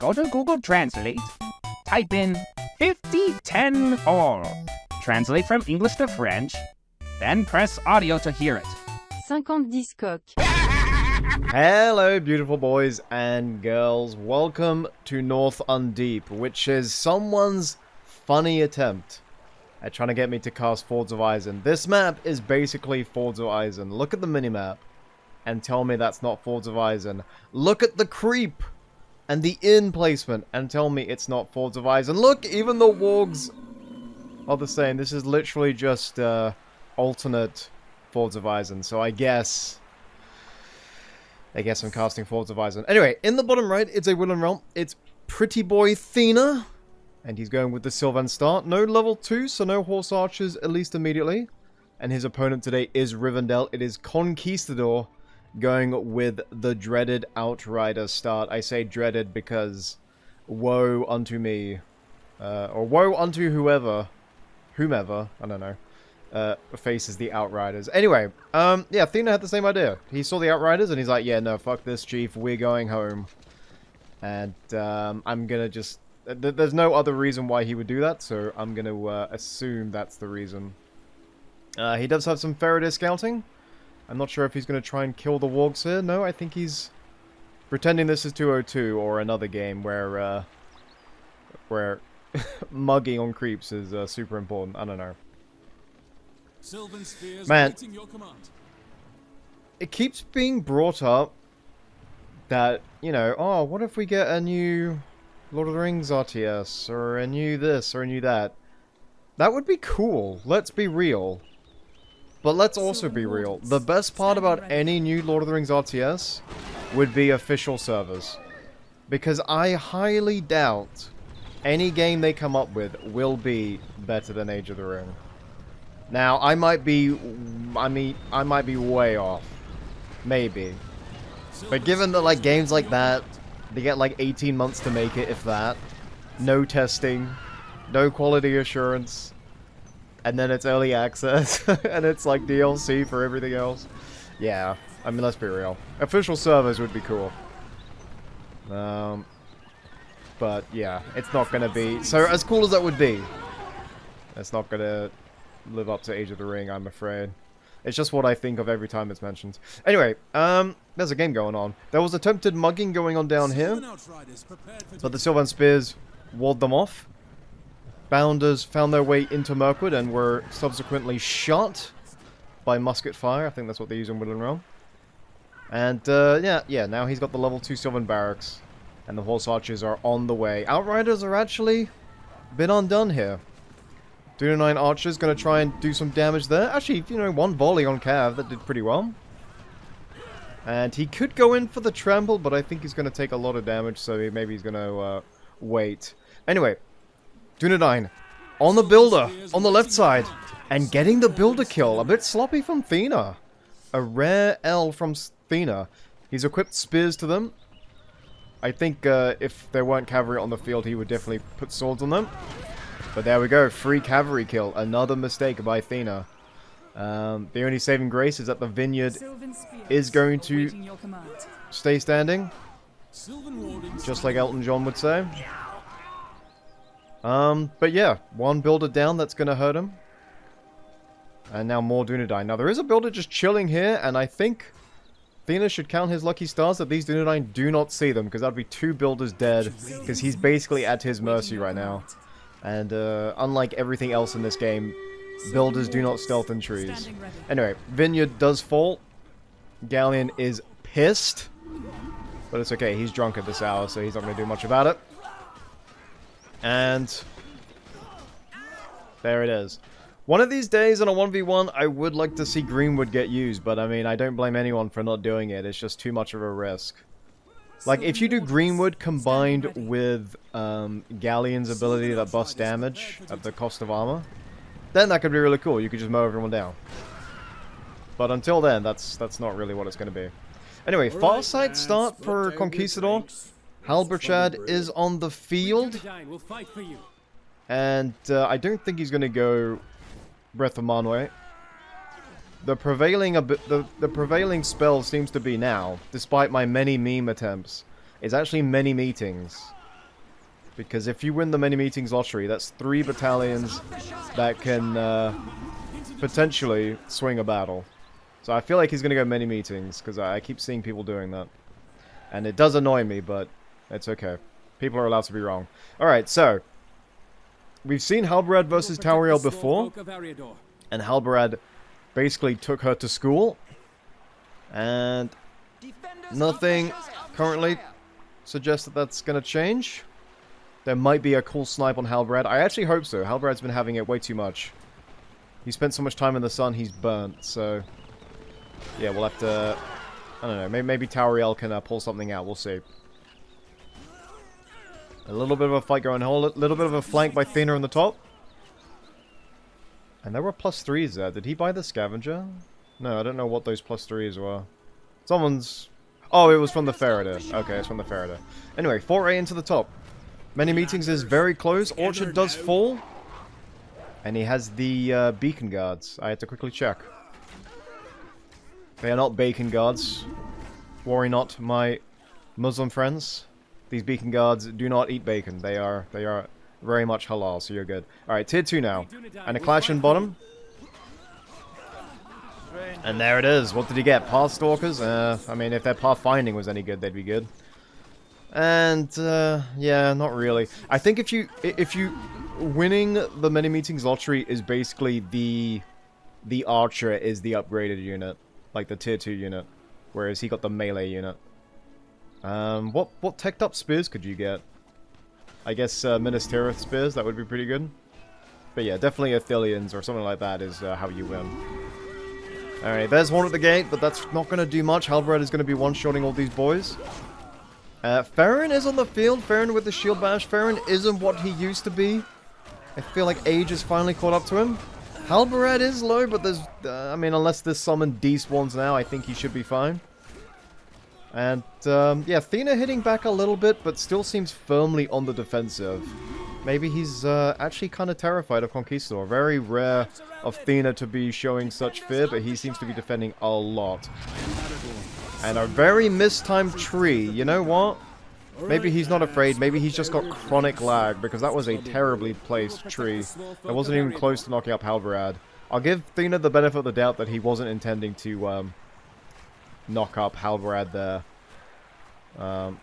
go to Google Translate, type in 5010 all, translate from English to French, then press audio to hear it. 50-10 coq. Hello, beautiful boys and girls. Welcome to North Undeep, which is someone's funny attempt at trying to get me to cast Fords of Eisen. This map is basically Fords of Eisen. Look at the minimap and tell me that's not Fords of Eisen. Look at the creep and the inn placement and tell me it's not Fords of Eisen. Look, even the wargs are the same. This is literally just alternate Fords of Eisen. So I guess I'm casting Fords of Eisen. Anyway, in the bottom right, it's a Woodland Realm. It's Pretty Boy Thena. And he's going with the Sylvan start. No level 2, so no horse archers, at least immediately. And his opponent today is Rivendell. It is Conquistador going with the dreaded Outrider start. I say dreaded because woe unto me. Or woe unto whomever, I don't know, faces the Outriders. Anyway, yeah, Thena had the same idea. He saw the Outriders and he's like, yeah, no, fuck this, chief. We're going home. And I'm gonna just... There's no other reason why he would do that, so I'm going to assume that's the reason. He does have some Faraday scouting. I'm not sure if he's going to try and kill the wargs here. No, I think he's pretending this is 202 or another game where mugging on creeps is super important. I don't know. Man, it keeps being brought up that, you know, oh, what if we get a new Lord of the Rings RTS, or a new this, or a new that. That would be cool, let's be real. But let's also be real. The best part about any new Lord of the Rings RTS would be official servers. Because I highly doubt any game they come up with will be better than Age of the Ring. Now, I might be way off. Maybe. But given that, like, games like that, they get like 18 months to make it, if that. No testing. No quality assurance. And then it's early access. And it's like DLC for everything else. Yeah. I mean, let's be real. Official servers would be cool. But yeah, it's not going to be... So as cool as that would be, it's not going to live up to Age of the Ring, I'm afraid. It's just what I think of every time it's mentioned. Anyway, there's a game going on. There was attempted mugging going on down here, but the Sylvan Spears walled them off. Bounders found their way into Mirkwood and were subsequently shot by musket fire. I think that's what they use in Woodland Realm. And, yeah, now he's got the level 2 Sylvan Barracks, and the Horse Archers are on the way. Outriders are actually been undone here. 209 Archers going to try and do some damage there. Actually, you know, one volley on Cav, that did pretty well. And he could go in for the trample, but I think he's going to take a lot of damage, so maybe he's going to wait. Anyway, 209 on the builder, on the left side, and getting the builder kill. A bit sloppy from Thena. A rare L from Thena. He's equipped spears to them. I think if there weren't cavalry on the field, he would definitely put swords on them. But there we go, free cavalry kill. Another mistake by Thena. The only saving grace is that the vineyard is going to stay standing. Just like Elton John would say. But yeah, one builder down, that's going to hurt him. And now more Dunedain. Now there is a builder just chilling here, and I think Thena should count his lucky stars that these Dunedain do not see them, because that would be 2 builders dead, because he's basically at his mercy right now. And unlike everything else in this game, builders do not stealth in trees. Anyway, Vineyard does fall. Galleon is pissed. But it's okay, he's drunk at this hour, so he's not going to do much about it. And there it is. One of these days in a 1v1, I would like to see Greenwood get used, but I mean, I don't blame anyone for not doing it. It's just too much of a risk. Like, if you do Greenwood combined with Galleon's ability that buffs damage at the cost of armor, then that could be really cool. You could just mow everyone down. But until then, that's not really what it's going to be. Anyway, far side start for Conquistador. Halberchad is on the field. And I don't think he's going to go Breath of Manwë. The prevailing spell seems to be now, despite my many meme attempts, is actually many meetings. Because if you win the many meetings lottery, that's 3 battalions that can potentially swing a battle. So I feel like he's going to go many meetings, because I keep seeing people doing that. And it does annoy me, but it's okay. People are allowed to be wrong. Alright, so we've seen Halbarad versus Tauriel before. And Halbarad basically took her to school. And nothing currently suggests that that's going to change. There might be a cool snipe on Halbarad. I actually hope so. Halbarad's been having it way too much. He spent so much time in the sun, he's burnt. So, yeah, we'll have to... I don't know. Maybe Tauriel can pull something out. We'll see. A little bit of a fight going on. A little bit of a flank by Thena on the top. And there were +3s there. Did he buy the scavenger? No, I don't know what those +3s were. Someone's... Oh, it was from the Faraday. Okay, it's from the Faraday. Anyway, 4A into the top. Many meetings is very close. Orchard does fall. And he has the beacon guards. I had to quickly check. They are not bacon guards. Worry not, my Muslim friends. These beacon guards do not eat bacon. They are very much halal, so you're good. Alright, tier 2 now. And a clash in bottom. And there it is. What did he get? Pathstalkers? I mean, if their pathfinding was any good, they'd be good. And, yeah, not really. I think if you winning the many meetings lottery is basically the archer is the upgraded unit. Like the tier 2 unit. Whereas he got the melee unit. What teched up spears could you get? I guess, Minas Tirith spears, that would be pretty good. But yeah, definitely Athelians or something like that is how you win. Alright, there's one at the gate, but that's not going to do much. Halbarad is going to be one-shotting all these boys. Farron is on the field. Farron with the shield bash. Farron isn't what he used to be. I feel like age has finally caught up to him. Halbarad is low, but there's... I mean, unless there's summoned D-spawns now, I think he should be fine. And, yeah, Thena hitting back a little bit, but still seems firmly on the defensive. Maybe he's actually kind of terrified of Conquistador. Very rare of Thena to be showing such fear, but he seems to be defending a lot. And a very mistimed tree. You know what? Maybe he's not afraid. Maybe he's just got chronic lag, because that was a terribly placed tree. It wasn't even close to knocking up Halbarad. I'll give Thena the benefit of the doubt that he wasn't intending to knock up Halbarad there.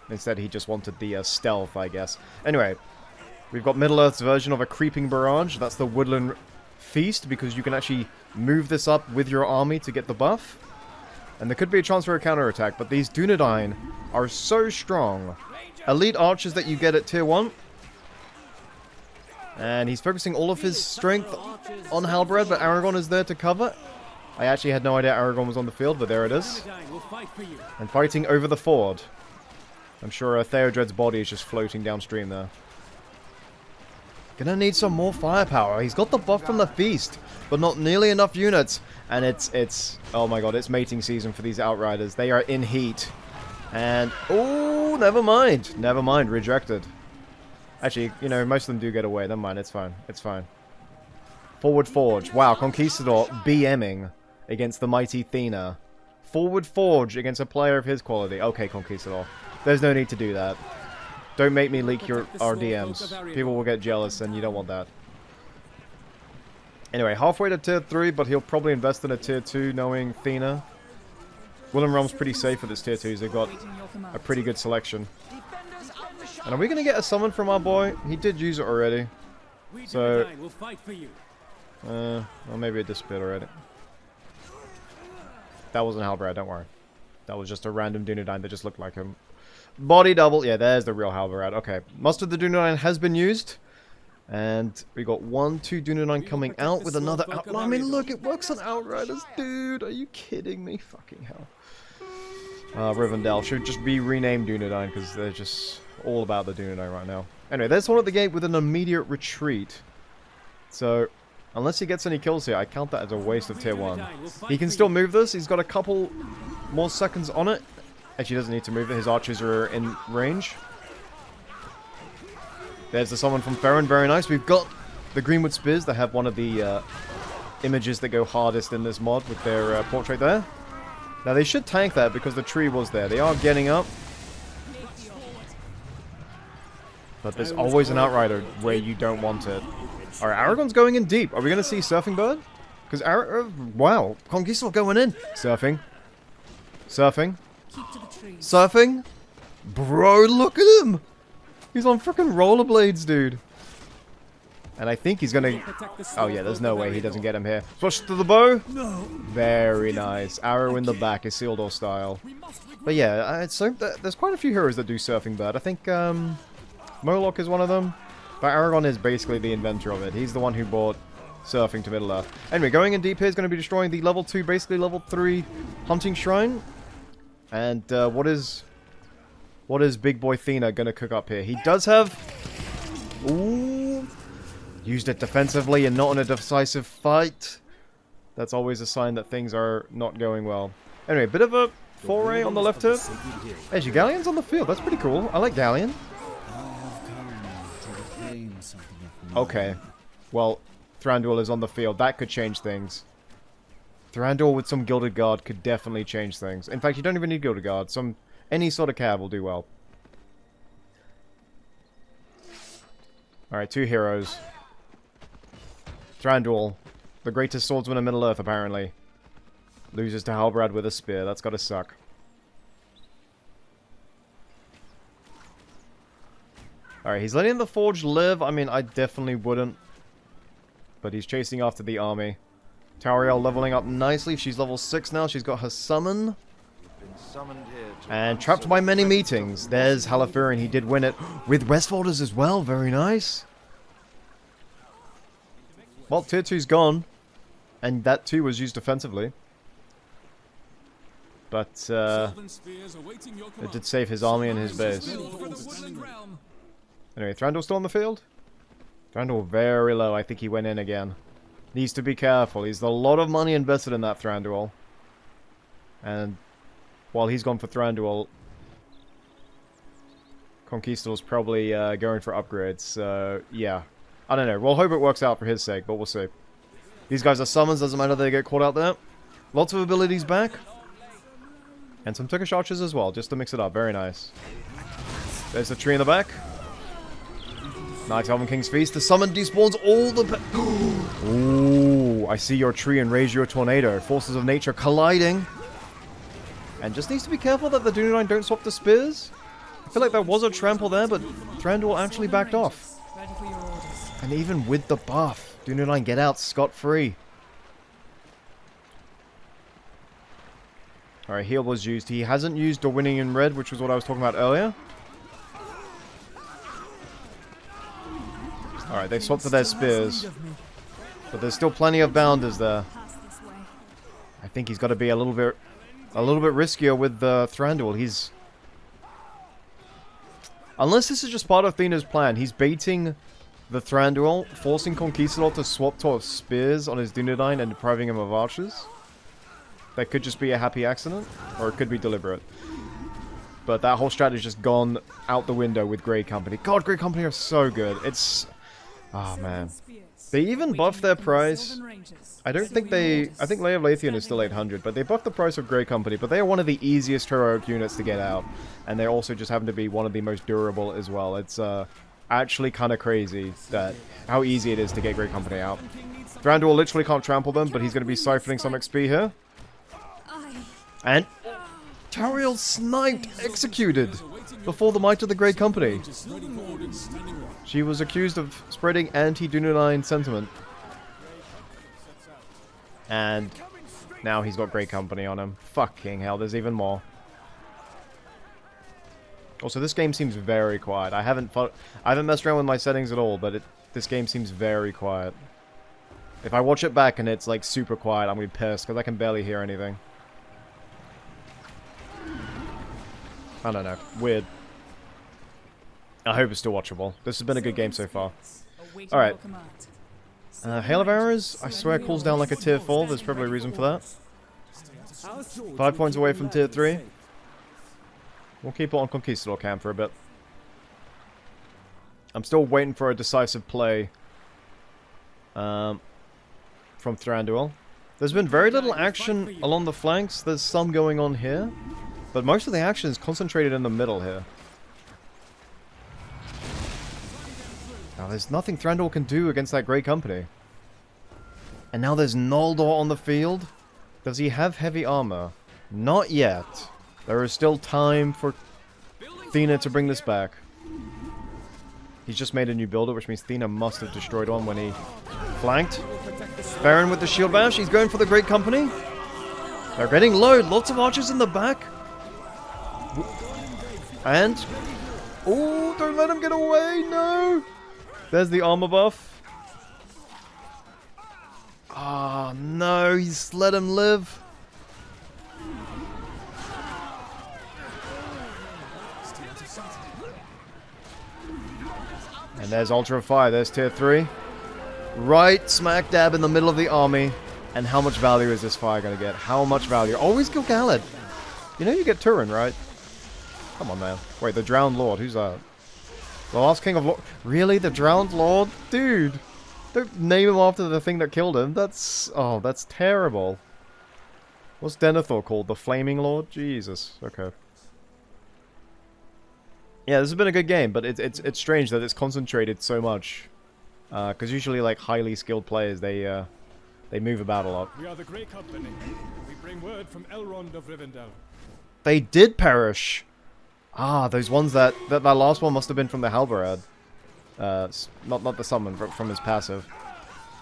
Instead, he just wanted the stealth, I guess. Anyway, we've got Middle-earth's version of a creeping barrage. That's the Woodland Feast, because you can actually move this up with your army to get the buff. And there could be a chance for a counterattack, but these Dunedain are so strong. Elite archers that you get at tier 1. And he's focusing all of his strength on Halbarad, but Aragorn is there to cover. I actually had no idea Aragorn was on the field, but there it is. And fighting over the ford. I'm sure Theodred's body is just floating downstream there. Gonna need some more firepower. He's got the buff from the feast, but not nearly enough units. And it's oh my god, it's mating season for these Outriders. They are in heat. And, oh, never mind. Never mind, rejected. Actually, you know, most of them do get away. Never mind, it's fine. It's fine. Forward Forge. Wow, Conquistador BMing against the mighty Thena. Forward Forge against a player of his quality. Okay, Conquistador. There's no need to do that. Don't make me leak our DMs. People will get jealous, and you don't want that. Anyway, halfway to tier 3, but he'll probably invest in a tier 2, knowing Thena. Willem Realm's pretty safe for this tier 2s. They've got a pretty good selection. And are we going to get a summon from our boy? He did use it already. So... well, maybe it disappeared already. That wasn't Halbarad, don't worry. That was just a random Dunedain that just looked like him. Body double. Yeah, there's the real Halbarad. Okay. Muster of the Dunedain has been used. And we got 2 Dunedain coming out with another outline. I mean, look, it works on Outriders, dude. Are you kidding me? Fucking hell. Rivendell should just be renamed Dunedain, because they're just all about the Dunedain right now. Anyway, there's one at the gate with an immediate retreat. So, unless he gets any kills here, I count that as a waste of tier 1. He can still move this. He's got a couple more seconds on it. Actually, he doesn't need to move it. His archers are in range. There's the summon from Farron. Very nice. We've got the Greenwood Spears that have one of the images that go hardest in this mod with their portrait there. Now, they should tank that because the tree was there. They are getting up. But there's always an outrider where you don't want it. Alright, Aragorn's going in deep. Are we going to see Surfing Bird? Because wow, Conquistador going in. Surfing. Surfing. Surfing. Bro, look at him. He's on freaking rollerblades, dude. And I think he's gonna... Oh yeah, there's no way he doesn't get him here. Push to the bow. Very nice. Arrow in the back, Isildur style. But yeah, there's quite a few heroes that do Surfing Bird. I think Moloch is one of them. But Aragorn is basically the inventor of it. He's the one who brought surfing to Middle-earth. Anyway, going in deep here is going to be destroying the level 2, basically level 3 hunting shrine. And what is Big Boy Thena going to cook up here? He does have... Ooh... Used it defensively and not in a decisive fight. That's always a sign that things are not going well. Anyway, a bit of a foray on the left here. Actually, Galleon's on the field. That's pretty cool. I like Galleon. Okay. Well, Thranduil is on the field. That could change things. Thranduil with some Gilded Guard could definitely change things. In fact, you don't even need Gilded Guard. Any sort of cav will do well. Alright, 2 heroes. Thranduil, the greatest swordsman in Middle-earth, apparently, loses to Halbrand with a spear. That's gotta suck. Alright, he's letting the Forge live. I mean, I definitely wouldn't. But he's chasing after the army. Tauriel leveling up nicely. She's level 6 now. She's got her summon. And trapped by many meetings. There's Halafirin. He did win it. With Westfolders as well. Very nice. Well, tier 2's gone. And that too was used defensively. But, it did save his army and his base. Anyway, Thranduil still on the field? Thranduil very low. I think he went in again. Needs to be careful. He's a lot of money invested in that Thranduil. And while he's gone for Thranduil, Conquistador's probably going for upgrades. So, yeah. I don't know. We'll hope it works out for his sake, but we'll see. These guys are summons. Doesn't matter if they get caught out there. Lots of abilities back. And some Turkish archers as well, just to mix it up. Very nice. There's the tree in the back. Night Elven King's Feast. The summon despawns all the... Ooh, I see your tree and raise your tornado. Forces of nature colliding. And just needs to be careful that the Dunedain don't swap the spears. I feel like there was a trample there, but Thranduil actually backed off. And even with the buff, Dunedain get out scot-free. Alright, heal was used. He hasn't used the winning in red, which was what I was talking about earlier. Alright, they've swapped to their spears. But there's still plenty of bounders there. I think he's got to be a little bit riskier with Thranduil. He's... Unless this is just part of Thena's plan, he's baiting the Thranduil, forcing Conquistador to swap to spears on his Dunedain and depriving him of archers. That could just be a happy accident, or it could be deliberate. But that whole strategy's just gone out the window with Grey Company. God, Grey Company are so good. It's... Oh, man. They even buffed their price. I think Lay of Lathian is still 800, but they buffed the price of Grey Company, but they are one of the easiest heroic units to get out. And they also just happen to be one of the most durable as well. It's actually kind of crazy that how easy it is to get Grey Company out. Thranduil literally can't trample them, but he's going to be siphoning some XP here. And Tauriel sniped, executed, before the might of the Grey Company. She was accused of spreading anti-Dunedain sentiment. And now he's got Grey Company on him. Fucking hell, there's even more. Also, this game seems very quiet. I haven't messed around with my settings at all, but this game seems very quiet. If I watch it back and it's like super quiet, I'm gonna be pissed because I can barely hear anything. I don't know. Weird. I hope it's still watchable. This has been a good game so far. Alright. Hail of Arrows, I swear cools down like a tier 4. There's probably a reason for that. 5 points away from tier 3. We'll keep it on Conquistador camp for a bit. I'm still waiting for a decisive play from Thranduil. There's been very little action along the flanks. There's some going on here. But most of the action is concentrated in the middle here. Now, there's nothing Thranduil can do against that Grey Company. And now there's Noldor on the field. Does he have heavy armor? Not yet. There is still time for Thena to bring this back. He's just made a new builder, which means Thena must have destroyed one when he flanked. Baron with the shield bash. He's going for the Great Company. They're getting low. Lots of archers in the back. And... oh, don't let him get away. No. There's the armor buff. Ah, no. He's let him live. And there's Ultra Fire. There's tier 3. Right smack dab in the middle of the army. And how much value is this fire going to get? How much value? Always kill Galad. You know you get Turin, right? Come on, man. Wait, the Drowned Lord. Who's that? The last King of Lord. Really? The Drowned Lord? Dude. Don't name him after the thing that killed him. That's... oh, that's terrible. What's Denethor called? The Flaming Lord? Jesus. Okay. Yeah, this has been a good game, but it's strange that it's concentrated so much. Because usually, like, highly skilled players, they move about a lot. We are the Grey Company. We bring word from Elrond of Rivendell. They did perish! Ah, those ones that last one must have been from the Halberad. Not the summon, but from his passive.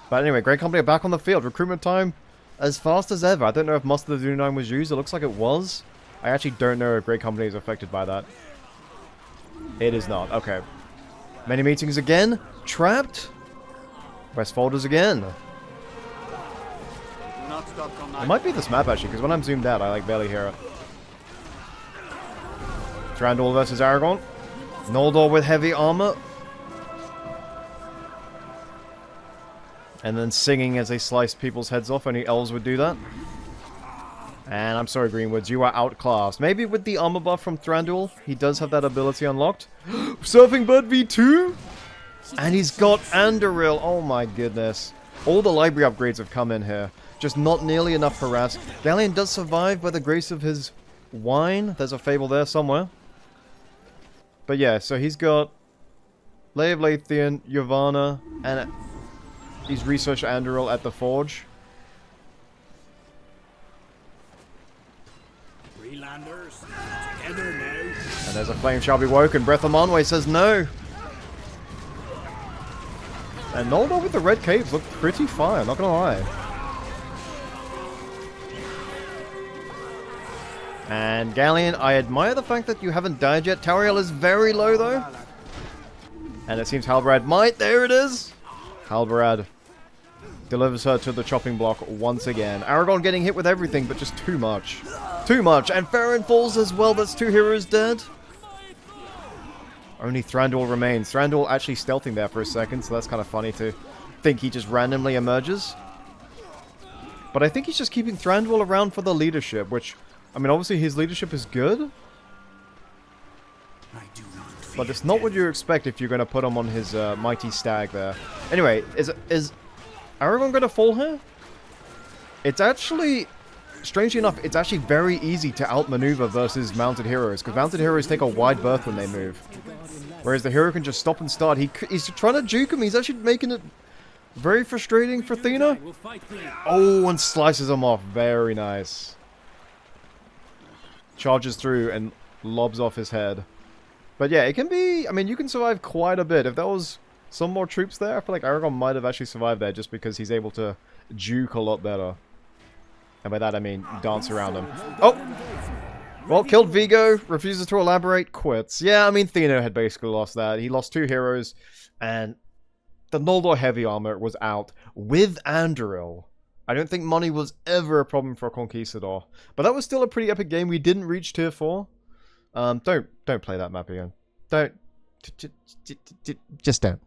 But anyway, Grey Company are back on the field. Recruitment time as fast as ever. I don't know if Muster of the Dunedain was used. It looks like it was. I actually don't know if Grey Company is affected by that. It is not. Okay. Many meetings again. Trapped. Westfolders again. It might be this map actually, because when I'm zoomed out, I like barely hear it. Thranduil versus Aragorn. Noldor with heavy armor. And then singing as they slice people's heads off. Only elves would do that. And I'm sorry, Greenwoods, you are outclassed. Maybe with the armor buff from Thranduil, he does have that ability unlocked. Surfing Bird V2? And he's got Anduril. Oh my goodness. All the library upgrades have come in here. Just not nearly enough harass. Galien does survive by the grace of his wine. There's a fable there somewhere. But yeah, so he's got Lay of Lathian, Yavanna, and he's researched Anduril at the Forge. And there's a flame shall be woken. Breath of Manwë says no. And Noldor with the red caves look pretty fire, not gonna lie. And Galien, I admire the fact that you haven't died yet. Tauriel is very low though. And it seems Halberad might. There it is. Halberad delivers her to the chopping block once again. Aragorn getting hit with everything, but just too much. Too much. And Farron falls as well. That's 2 heroes dead. Only Thranduil remains. Thranduil actually stealthing there for a second, so that's kind of funny to think he just randomly emerges. But I think he's just keeping Thranduil around for the leadership, which, I mean, obviously his leadership is good. But it's not what you expect if you're going to put him on his mighty stag there. Anyway, is Aragorn going to fall here? It's actually, strangely enough, it's actually very easy to outmaneuver versus mounted heroes, because mounted heroes take a wide berth when they move. Whereas the hero can just stop and start. He's trying to juke him. He's actually making it very frustrating for Thena. Oh, and slices him off. Very nice. Charges through and lobs off his head. But yeah, it can be... I mean, you can survive quite a bit. If there was some more troops there, I feel like Aragorn might have actually survived there just because he's able to juke a lot better. And by that, I mean dance around him. Oh! Well, killed Vigo, refuses to elaborate, quits. Yeah, I mean, Thena had basically lost that. He lost 2 heroes, and the Noldor heavy armor was out with Anduril. I don't think money was ever a problem for a Conquistador. But that was still a pretty epic game. We didn't reach tier 4. Don't play that map again. Don't. Just don't.